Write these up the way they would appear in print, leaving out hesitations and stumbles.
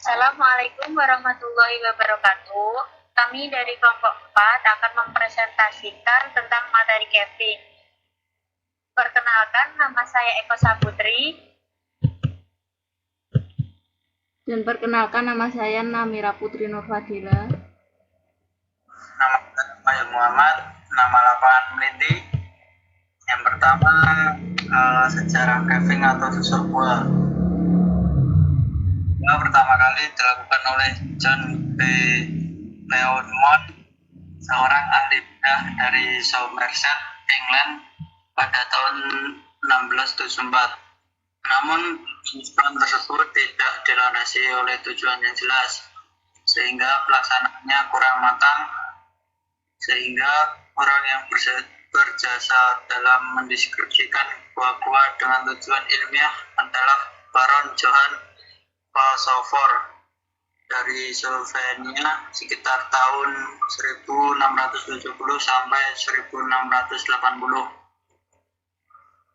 Assalamualaikum warahmatullahi wabarakatuh. Kami dari kelompok 4 akan mempresentasikan tentang materi Kevin. Perkenalkan, nama saya Eko Saputri. Dan perkenalkan, nama saya Namira Putri Nurfadila. Nama saya Muhammad, nama lapangan Meliti. Yang pertama, sejarah Kevin atau susur buah. Pertama kali dilakukan oleh John B. Leonmont, seorang ahli bedah dari Somerset, England, pada tahun 1674. Namun, tujuan tersebut tidak dilandasi oleh tujuan yang jelas, sehingga pelaksanaannya kurang matang, sehingga orang yang berjasa dalam mendeskripsikan gua-gua dengan tujuan ilmiah adalah Baron Johann Falsofor dari Slovenia sekitar tahun 1670 sampai 1680.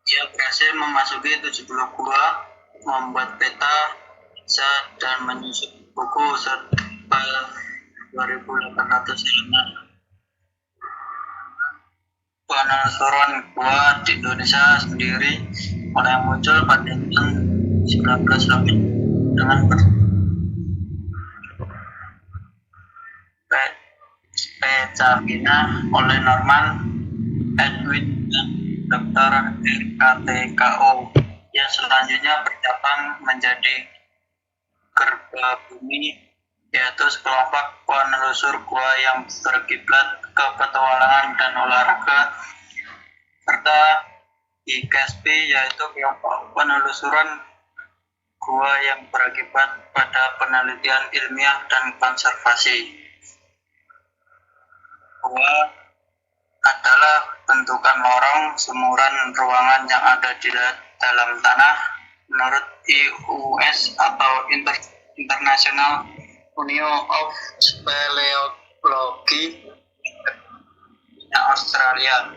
Ia berhasil memasuki 70 gua, membuat peta, dan menyusun buku serta 2.800 halaman. Penelusuran gua di Indonesia sendiri mulai muncul pada tahun 1908 dengan Pecahina oleh Norman Edwin dan Dr. RKTKO yang selanjutnya bercabang menjadi Gerba Bumi, yaitu sekelompok penelusur gua yang berkiblat ke petualangan dan olahraga, serta IKSP, yaitu kelompok penelusuran gua yang berakibat pada penelitian ilmiah dan konservasi. Gua adalah bentukan lorong semuran ruangan yang ada di dalam tanah menurut IUS atau International Union of Speleology Australia.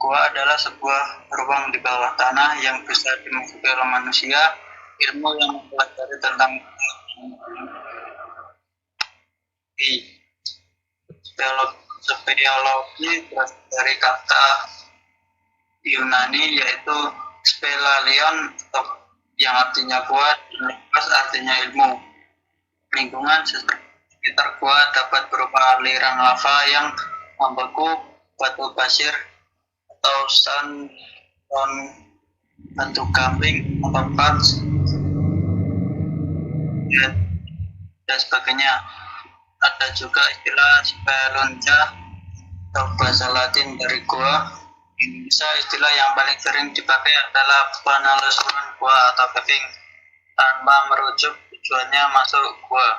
Gua adalah sebuah ruang di bawah tanah yang bisa dimasuki oleh manusia. Ilmu yang mempelajari tentang speleologi berasal dari kata Yunani yaitu spelalion yang artinya gua, dan artinya ilmu. Lingkungan sekitar gua dapat berupa aliran lava yang membeku, batu pasir atau sandstone, batu gamping atau quartz, dan sebagainya. Ada juga istilah spelunca atau bahasa Latin dari gua. Di Indonesia istilah yang paling sering dipakai adalah penelusuran gua atau caving tanpa merujuk tujuannya masuk gua.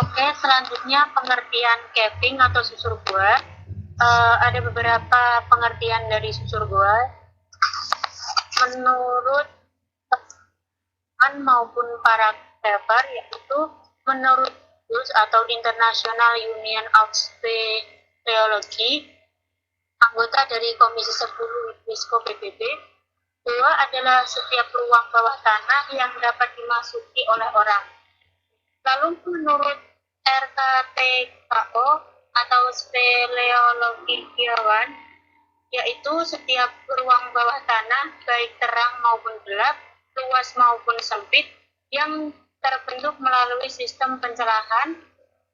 Oke, selanjutnya pengertian caving atau susur gua. Ada beberapa pengertian dari susur gua. Menurut teman maupun para diver, yaitu menurut IUS atau International Union of Speleology, anggota dari Komisi 10 UNESCO PBB, gua adalah setiap ruang bawah tanah yang dapat dimasuki oleh orang. Lalu menurut RKTKO atau speleologiawan, yaitu setiap ruang bawah tanah, baik terang maupun gelap, luas maupun sempit, yang terbentuk melalui sistem pencerahan,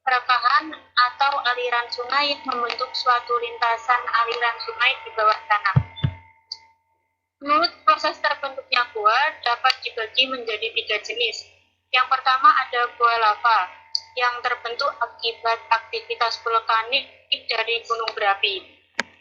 rekahan, atau aliran sungai yang membentuk suatu lintasan aliran sungai di bawah tanah. Menurut proses terbentuknya gua dapat dibagi menjadi 3 jenis. Yang pertama ada gua lava, yang terbentuk akibat aktivitas vulkanik dari gunung berapi.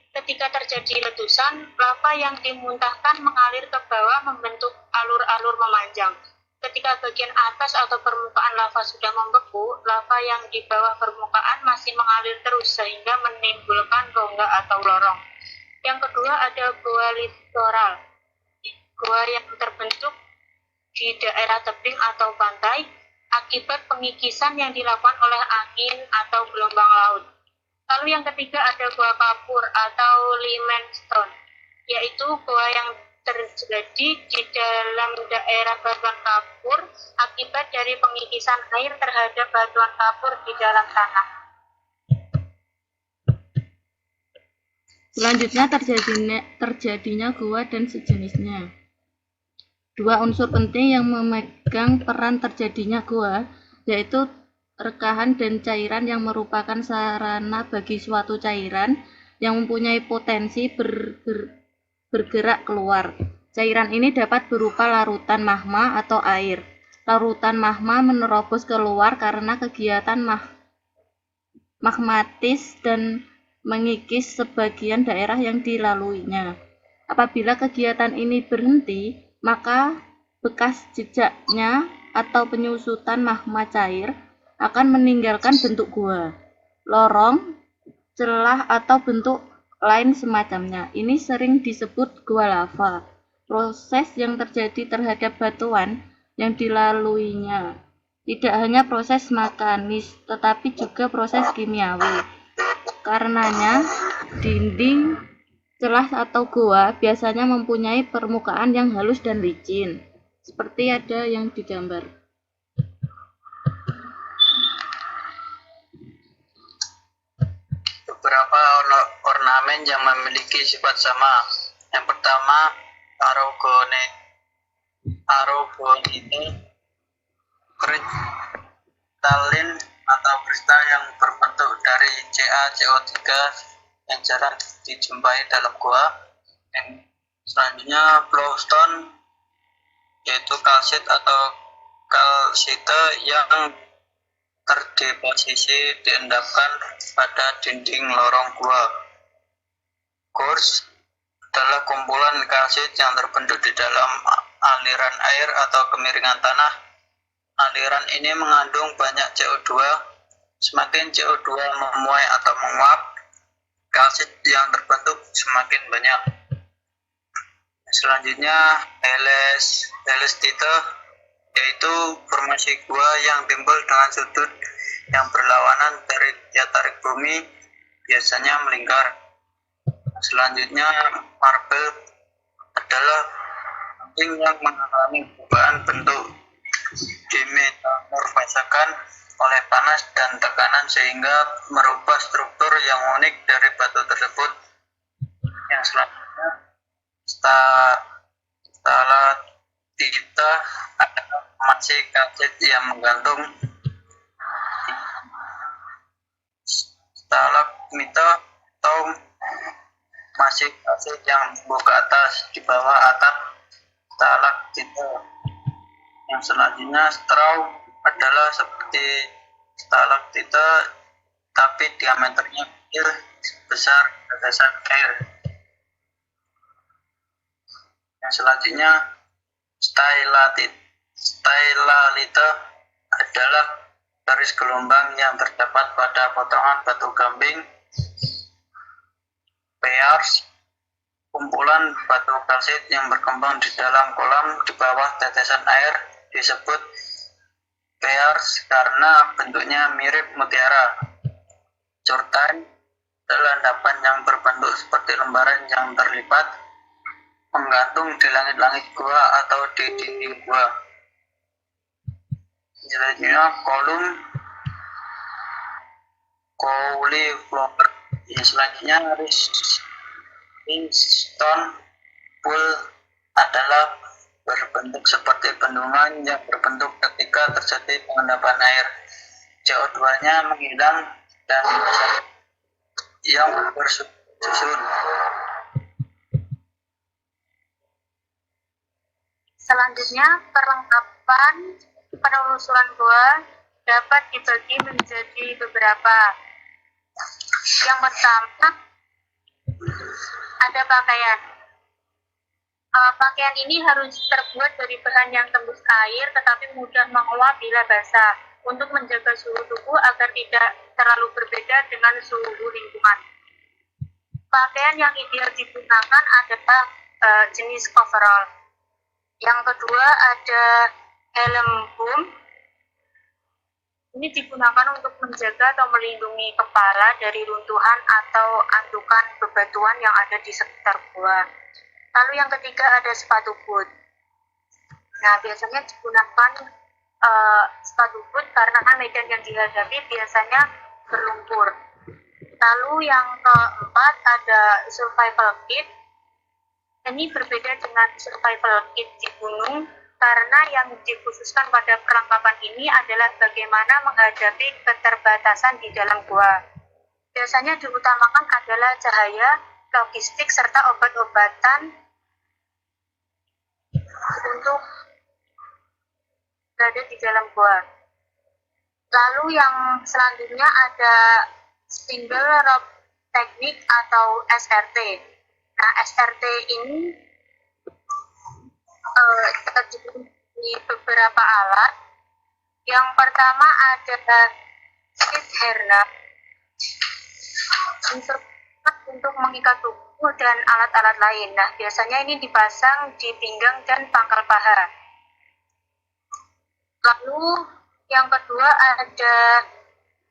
Ketika terjadi letusan, lava yang dimuntahkan mengalir ke bawah membentuk alur-alur memanjang. Ketika bagian atas atau permukaan lava sudah membeku, lava yang di bawah permukaan masih mengalir terus sehingga menimbulkan rongga atau lorong. Yang kedua ada gua littoral, gua yang terbentuk di daerah tebing atau pantai akibat pengikisan yang dilakukan oleh angin atau gelombang laut. Lalu yang ketiga ada gua kapur atau limestone, yaitu gua yang terjadi di dalam daerah batuan kapur akibat dari pengikisan air terhadap batuan kapur di dalam tanah. Selanjutnya terjadinya gua dan sejenisnya. Dua unsur penting yang memegang peran terjadinya gua yaitu rekahan dan cairan yang merupakan sarana bagi suatu cairan yang mempunyai potensi bergerak keluar. Cairan ini dapat berupa larutan magma atau air. Larutan magma menerobos keluar karena kegiatan magmatis dan mengikis sebagian daerah yang dilaluinya. Apabila kegiatan ini berhenti, maka bekas jejaknya atau penyusutan magma cair akan meninggalkan bentuk gua, lorong, celah atau bentuk lain semacamnya. Ini sering disebut gua lava. Proses yang terjadi terhadap batuan yang dilaluinya tidak hanya proses mekanis, tetapi juga proses kimiawi. Karenanya, dinding, celah atau gua biasanya mempunyai permukaan yang halus dan licin, seperti ada yang digambar. Beberapa ornamen yang memiliki sifat sama. Yang pertama, aragonite kristalin atau kristal yang berbentuk dari CaCO3 yang jarang dijumpai dalam gua. Yang selanjutnya, bluestone yaitu kalsit atau kalsite yang terdeposisi diendapkan pada dinding lorong gua. Quartz adalah kumpulan kalsit yang terbentuk di dalam aliran air atau kemiringan tanah. Aliran ini mengandung banyak CO2. Semakin CO2 memuai atau menguap, kalsit yang terbentuk semakin banyak. Selanjutnya, helestite yaitu formasi gua yang timbul dengan sudut yang berlawanan dari daya tarik bumi, biasanya melingkar. Selanjutnya, marble adalah puing yang mengalami perubahan bentuk dimetamorfosakan oleh panas dan tekanan sehingga merubah struktur yang unik dari batu tersebut. Yang selanjutnya, stalagmita adalah formasi kalsit yang menggantung. Stalagmita atau masih kalsit yang tumbuh ke atas di bawah atap stalaktita. Yang selanjutnya, straw adalah seperti stalaktita tapi diameternya kecil sebesar tetesan air. Yang selanjutnya, stylolite adalah garis gelombang yang terdapat pada potongan batu gamping. Pears, kumpulan batu kalsit yang berkembang di dalam kolam di bawah tetesan air, disebut pears karena bentuknya mirip mutiara. Curtain adalah endapan yang berbentuk seperti lembaran yang terlipat, menggantung di langit-langit gua atau di dinding gua. Selanjutnya, cauliflower. Yang selanjutnya, limestone pool adalah berbentuk seperti bendungan yang berbentuk ketika terjadi pengendapan air. CO2-nya menghilang dan yang bersusun. Selanjutnya, perlengkapan penelusuran gua dapat dibagi menjadi beberapa. Yang pertama, ada pakaian. Pakaian ini harus terbuat dari bahan yang tembus air tetapi mudah menguap bila basah untuk menjaga suhu tubuh agar tidak terlalu berbeda dengan suhu lingkungan. Pakaian yang ideal digunakan adalah jenis coverall. Yang kedua ada helm boom. Ini digunakan untuk menjaga atau melindungi kepala dari runtuhan atau antukan bebatuan yang ada di sekitar gua. Lalu yang ketiga ada sepatu boot. Nah, biasanya digunakan sepatu boot karena medan yang dihadapi biasanya berlumpur. Lalu yang keempat ada survival kit. Ini berbeda dengan survival kit di gunung karena yang dikhususkan pada perlengkapan ini adalah bagaimana menghadapi keterbatasan di dalam gua. Biasanya diutamakan adalah cahaya, logistik, serta obat-obatan untuk berada di dalam gua. Lalu yang selanjutnya ada single rope technique atau SRT. Nah, SRT ini terdiri dari beberapa alat. Yang pertama ada sheath harness, instrumen untuk mengikat tubuh dan alat-alat lain. Nah, biasanya ini dipasang di pinggang dan pangkal paha. Lalu yang kedua ada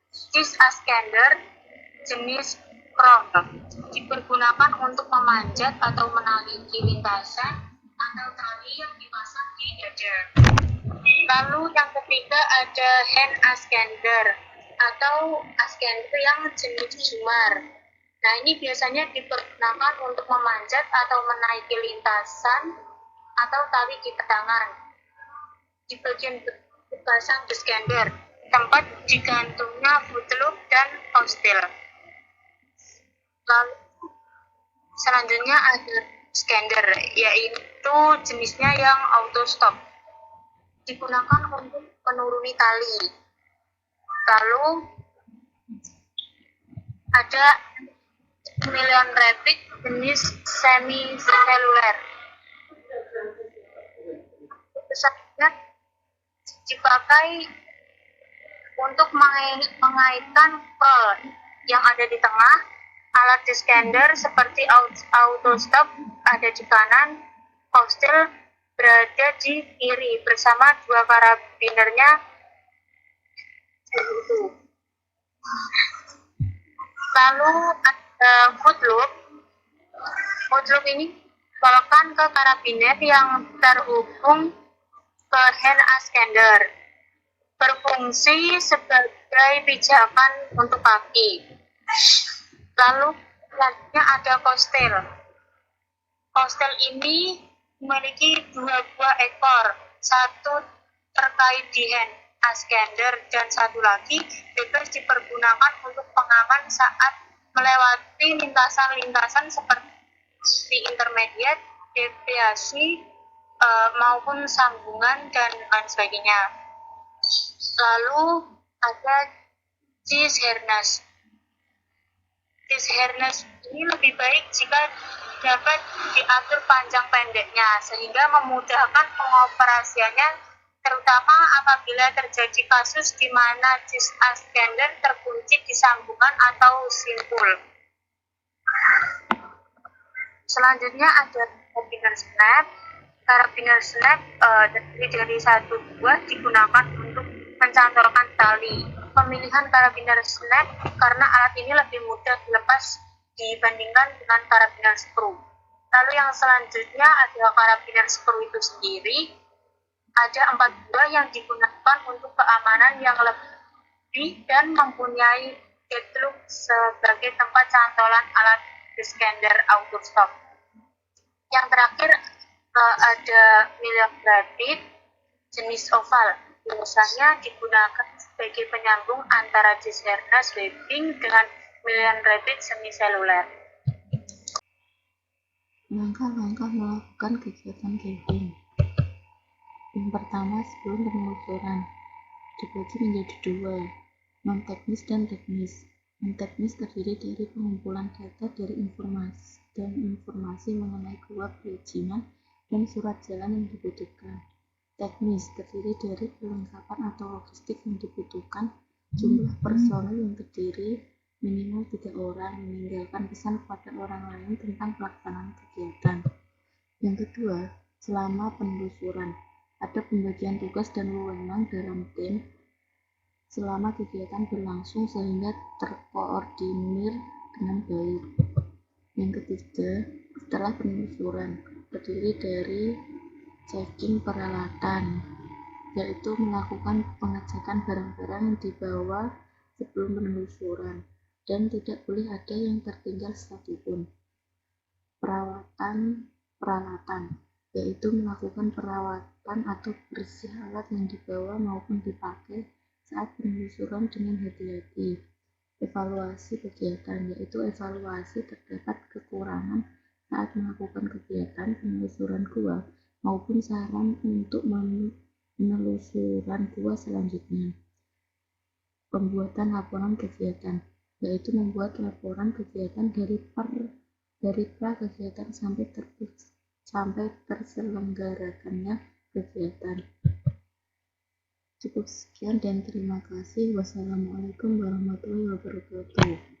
sheath ascender jenis crawl, dipergunakan untuk memanjat atau menaiki lintasan atau tali yang dipasang di dada. Lalu yang ketiga ada hand ascender atau ascender yang jenis jumar. Nah, ini biasanya dipergunakan untuk memanjat atau menaiki lintasan atau tali di tangan. Di bagian dipasang ascender, tempat digantungnya foot loop dan postil. Lalu selanjutnya ada scander, yaitu jenisnya yang auto stop, digunakan untuk menuruni tali. Lalu ada million rapid jenis semi seluler. Selanjutnya dipakai untuk mengaitkan pol yang ada di tengah. Alat di scander seperti auto stop ada di kanan, postil berada di kiri bersama dua karabinernya. Lalu ada foot loop. Foot loop ini dipasangkan ke karabiner yang terhubung ke hand ascender, berfungsi sebagai pijakan untuk kaki. Lalu selanjutnya ada postil. Postil ini memiliki dua buah ekor, satu terkait di hand ascender dan satu lagi bebas dipergunakan untuk pengaman saat melewati lintasan-lintasan seperti intermediate, deviasi, maupun sambungan dan lain sebagainya. Lalu ada sheath harness. Sheath harness ini lebih baik jika dapat diatur panjang pendeknya sehingga memudahkan pengoperasiannya, terutama apabila terjadi kasus di mana sheath ascender terkunci di sambungan atau simpul. Selanjutnya ada karabiner snap. Karabiner snap terdiri dari satu buah digunakan untuk mencantolkan tali. Pemilihan karabiner snap karena alat ini lebih mudah dilepas dibandingkan dengan karabiner screw. Lalu yang selanjutnya adalah karabiner screw itu sendiri. Ada 4 buah yang digunakan untuk keamanan yang lebih dan mempunyai deadlock sebagai tempat cantolan alat scander auto stop. Yang terakhir ada million rapid jenis oval, biasanya digunakan sebagai penyambung antara sheath harness webbing dengan million rapid semi seluler. Langkah-langkah melakukan kegiatan camping. Yang pertama, sebelum penelusuran dibagi menjadi 2, non-teknis dan teknis. Non-teknis terdiri dari pengumpulan data dari informasi mengenai gua, perizinan, dan surat jalan yang dibutuhkan. Teknis terdiri dari perlengkapan atau logistik yang dibutuhkan, jumlah personel yang terdiri minimal 3 orang, meninggalkan pesan kepada orang lain tentang pelaksanaan kegiatan. Yang kedua, selama penelusuran, ada pembagian tugas dan wewenang dalam tim selama kegiatan berlangsung sehingga terkoordinir dengan baik. Yang ketiga, setelah penelusuran, terdiri dari checking peralatan, yaitu melakukan pengecekan barang-barang yang dibawa sebelum penelusuran, dan tidak boleh ada yang tertinggal satupun. Perawatan peralatan, yaitu melakukan perawatan atau bersih alat yang dibawa maupun dipakai saat penelusuran dengan hati-hati. Evaluasi kegiatan, yaitu evaluasi terdapat kekurangan saat melakukan kegiatan penelusuran gua maupun saran untuk penelusuran gua selanjutnya. Pembuatan laporan kegiatan, yaitu membuat laporan kegiatan dari pra kegiatan sampai terselenggarakannya kegiatan. Cukup sekian dan terima kasih. Wassalamualaikum warahmatullahi wabarakatuh.